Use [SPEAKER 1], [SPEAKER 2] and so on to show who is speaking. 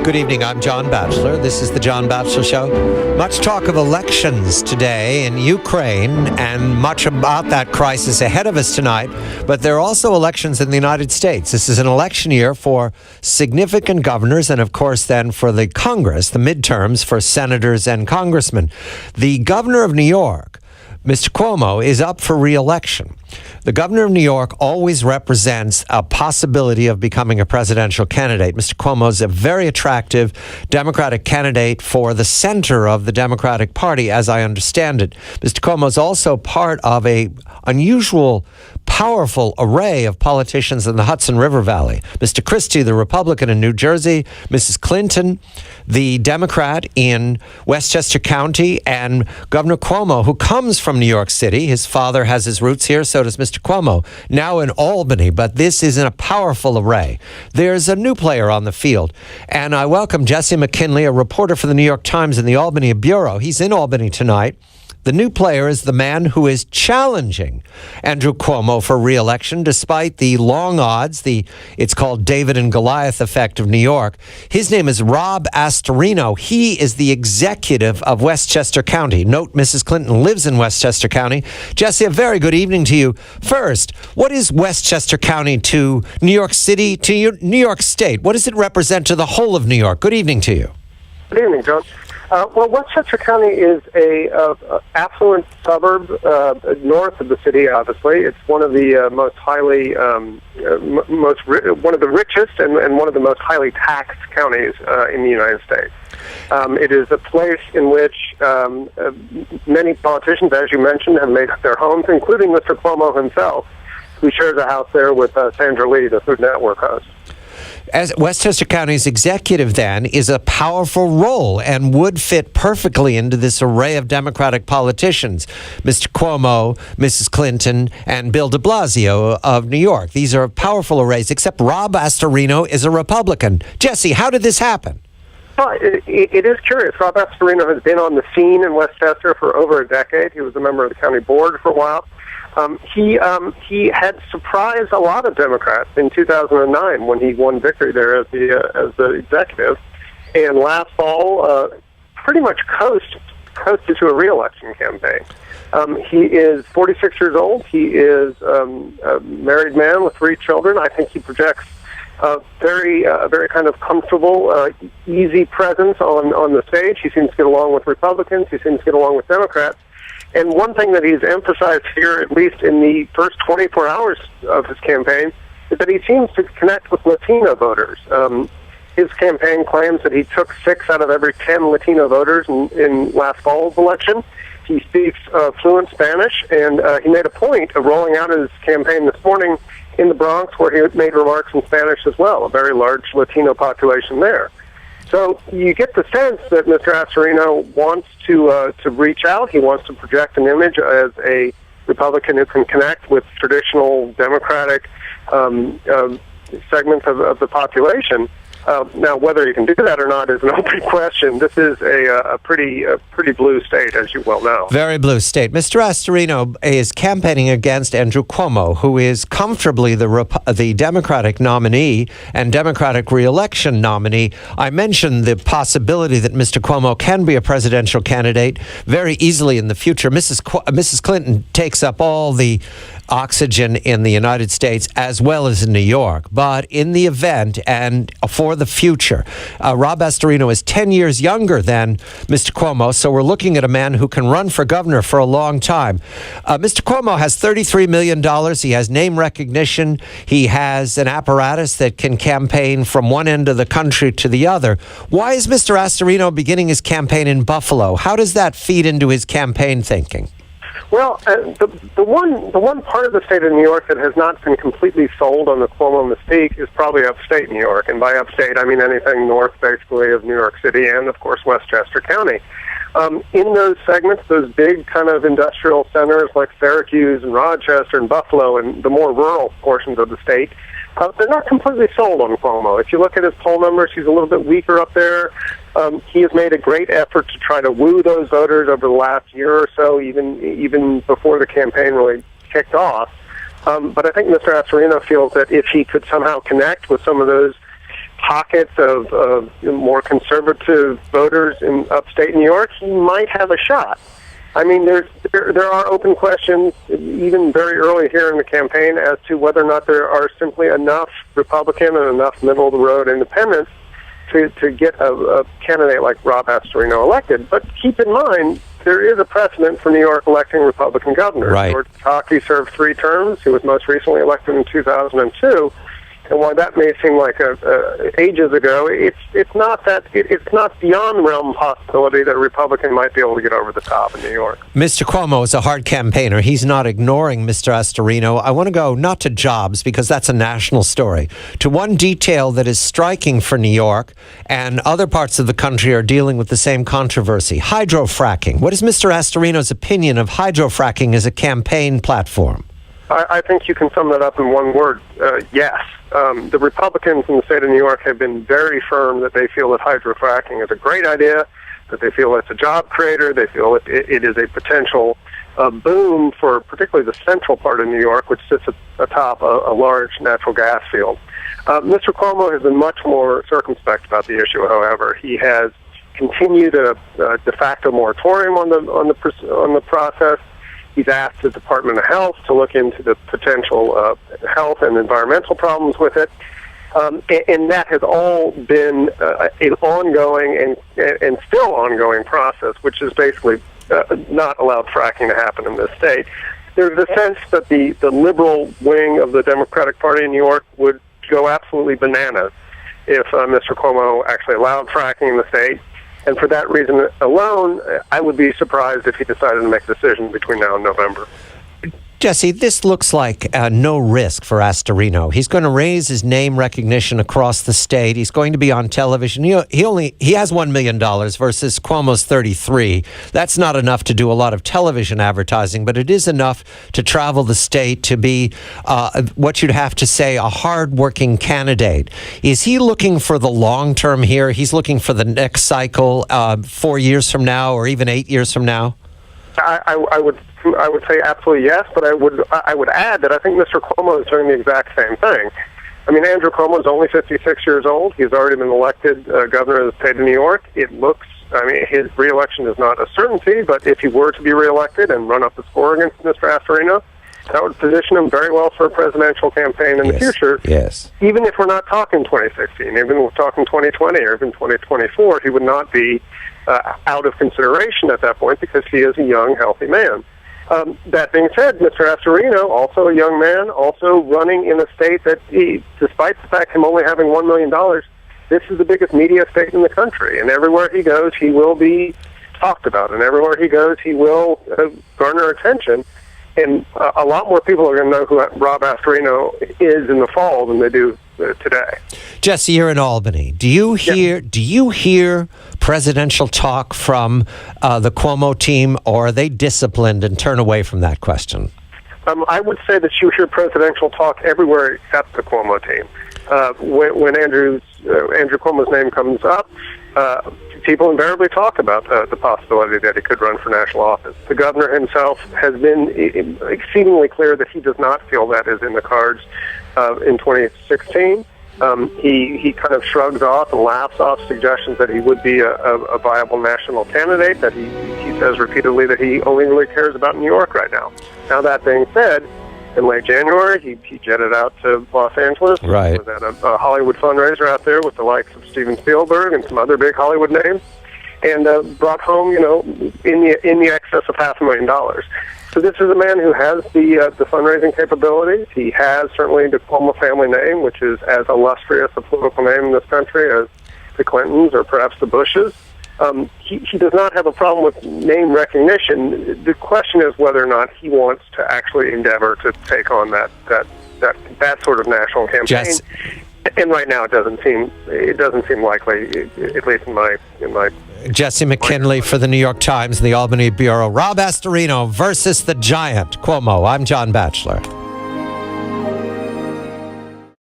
[SPEAKER 1] Good evening, I'm John Batchelor. This is the John Batchelor Show. Much talk of elections today in Ukraine and much about that crisis ahead of us tonight, but there are also elections in the United States. This is an election year for significant governors and, of course, then for the Congress, the midterms for senators and congressmen. The governor of New York, Mr. Cuomo, is up for re-election. The governor of New York always represents a possibility of becoming a presidential candidate. Mr. Cuomo is a very attractive Democratic candidate for the center of the Democratic Party, as I understand it. Mr. Cuomo is also part of a unusual, powerful array of politicians in the Hudson River Valley. Mr. Christie, the Republican in New Jersey, Mrs. Clinton, the Democrat in Westchester County, and Governor Cuomo, who comes from New York City. His father has his roots here, so does Mr. Cuomo, now in Albany, but this is in a powerful array. There's a new player on the field, and I welcome Jesse McKinley, a reporter for the New York Times in the Albany Bureau. He's in Albany tonight. The new player is the man who is challenging Andrew Cuomo for re-election, despite the long odds, it's called David and Goliath effect of New York. His name is Rob Astorino. He is the executive of Westchester County. Note, Mrs. Clinton lives in Westchester County. Jesse, a very good evening to you. First, what is Westchester County to New York City, to New York State? What does it represent to the whole of New York? Good evening to you.
[SPEAKER 2] Good evening, John. Well, Westchester County is a affluent suburb north of the city. Obviously, it's one of the most highly, one of the richest and one of the most highly taxed counties in the United States. It is a place in which many politicians, as you mentioned, have made their homes, including Mr. Cuomo himself, who shares a house there with Sandra Lee, the Food Network host.
[SPEAKER 1] As Westchester County's executive, then, is a powerful role and would fit perfectly into this array of Democratic politicians. Mr. Cuomo, Mrs. Clinton, and Bill de Blasio of New York. These are powerful arrays, except Rob Astorino is a Republican. Jesse, how did this happen?
[SPEAKER 2] Well, it is curious. Rob Astorino has been on the scene in Westchester for over a decade. He was a member of the county board for a while. He had surprised a lot of Democrats in 2009 when he won victory there as the executive, and last fall pretty much coasted to a re-election campaign. He is 46 years old. He is a married man with 3 children. I think he projects a very kind of comfortable, easy presence on the stage. He seems to get along with Republicans. He seems to get along with Democrats. And one thing that he's emphasized here, at least in the first 24 hours of his campaign, is that he seems to connect with Latino voters. His campaign claims that he took 6 out of every 10 Latino voters in last fall's election. He speaks fluent Spanish, and he made a point of rolling out his campaign this morning in the Bronx, where he made remarks in Spanish as well, a very large Latino population there. So you get the sense that Mr. Astorino wants to reach out. He wants to project an image as a Republican who can connect with traditional Democratic segments of the population. Now, whether you can do that or not is an open question. This is a pretty blue state, as you well know.
[SPEAKER 1] Very blue state. Mr. Astorino is campaigning against Andrew Cuomo, who is comfortably the Democratic nominee and Democratic re-election nominee. I mentioned the possibility that Mr. Cuomo can be a presidential candidate very easily in the future. Mrs. Clinton takes up all the oxygen in the United States as well as in New York. But in the event and for the future, Rob Astorino is 10 years younger than Mr. Cuomo, so we're looking at a man who can run for governor for a long time. Mr. Cuomo has $33 million. He has name recognition. He has an apparatus that can campaign from one end of the country to the other. Why is Mr. Astorino beginning his campaign in Buffalo? How does that feed into his campaign thinking?
[SPEAKER 2] Well, the one part of the state of New York that has not been completely sold on the Cuomo mystique is probably upstate New York. And by upstate, I mean anything north, basically, of New York City and, of course, Westchester County. In those segments, those big kind of industrial centers like Syracuse and Rochester and Buffalo and the more rural portions of the state, they're not completely sold on Cuomo. If you look at his poll numbers, he's a little bit weaker up there. He has made a great effort to try to woo those voters over the last year or so, even before the campaign really kicked off. But I think Mr. Astorino feels that if he could somehow connect with some of those pockets of more conservative voters in upstate New York, he might have a shot. I mean, there are open questions, even very early here in the campaign, as to whether or not there are simply enough Republican and enough middle-of-the-road independents to get a candidate like Rob Astorino elected. But keep in mind, there is a precedent for New York electing Republican governors.
[SPEAKER 1] Right.
[SPEAKER 2] George Pataki served 3 terms. He was most recently elected in 2002. And while that may seem like ages ago, it's not beyond the realm of possibility that a Republican might be able to get over the top in New York.
[SPEAKER 1] Mr. Cuomo is a hard campaigner. He's not ignoring Mr. Astorino. I want to go not to jobs, because that's a national story, to one detail that is striking for New York, and other parts of the country are dealing with the same controversy: hydrofracking. What is Mr. Astorino's opinion of hydrofracking as a campaign platform?
[SPEAKER 2] I think you can sum that up in one word: yes. The Republicans in the state of New York have been very firm that they feel that hydrofracking is a great idea, that they feel it's a job creator, they feel it is a potential boom for particularly the central part of New York, which sits atop a large natural gas field. Mr. Cuomo has been much more circumspect about the issue, however. He has continued a de facto moratorium on the process. He's asked the Department of Health to look into the potential health and environmental problems with it. And that has all been an ongoing and still ongoing process, which is basically not allowed fracking to happen in this state. There's a sense that the liberal wing of the Democratic Party in New York would go absolutely bananas if Mr. Cuomo actually allowed fracking in the state. And for that reason alone, I would be surprised if he decided to make a decision between now and November.
[SPEAKER 1] Jesse, this looks like no risk for Astorino. He's going to raise his name recognition across the state. He's going to be on television. He has $1 million versus Cuomo's 33. That's not enough to do a lot of television advertising, but it is enough to travel the state, to be what you'd have to say a hard-working candidate. Is he looking for the long term here? He's looking for the next cycle, 4 years from now, or even 8 years from now?
[SPEAKER 2] I would say absolutely yes, but I would add that I think Mr. Cuomo is doing the exact same thing. I mean, Andrew Cuomo is only 56 years old. He's already been elected governor of the state of New York. His reelection is not a certainty, but if he were to be reelected and run up the score against Mr. Astorino, that would position him very well for a presidential campaign in the future.
[SPEAKER 1] Yes.
[SPEAKER 2] Even if we're not talking 2016, even if we're talking 2020 or even 2024, he would not be out of consideration at that point, because he is a young, healthy man. That being said, Mr. Astorino, also a young man, also running in a state that, despite the fact of him only having $1 million, this is the biggest media state in the country. And everywhere he goes, he will be talked about. And everywhere he goes, he will garner attention. And a lot more people are going to know who Rob Astorino is in the fall than they do today.
[SPEAKER 1] Jesse, you're in Albany. Do you hear presidential talk from the Cuomo team, or are they disciplined and turn away from that question?
[SPEAKER 2] I would say that you hear presidential talk everywhere except the Cuomo team. When Andrew Cuomo's name comes up, people invariably talk about the possibility that he could run for national office. The governor himself has been exceedingly clear that he does not feel that is in the cards in 2016. He kind of shrugs off and laughs off suggestions that he would be a viable national candidate, that he says repeatedly that he only really cares about New York right now. Now, that being said, in late January, he jetted out to Los Angeles.
[SPEAKER 1] Right.
[SPEAKER 2] Was at a Hollywood fundraiser out there with the likes of Steven Spielberg and some other big Hollywood names, and brought home, in the excess of $500,000. So this is a man who has the fundraising capabilities. He has certainly the Cuomo family name, which is as illustrious a political name in this country as the Clintons or perhaps the Bushes. He does not have a problem with name recognition. The question is whether or not he wants to actually endeavor to take on that sort of national campaign. And right now, it doesn't seem likely, at least in my.
[SPEAKER 1] Jesse McKinley for the New York Times and the Albany Bureau. Rob Astorino versus the giant Cuomo. I'm John Batchelor.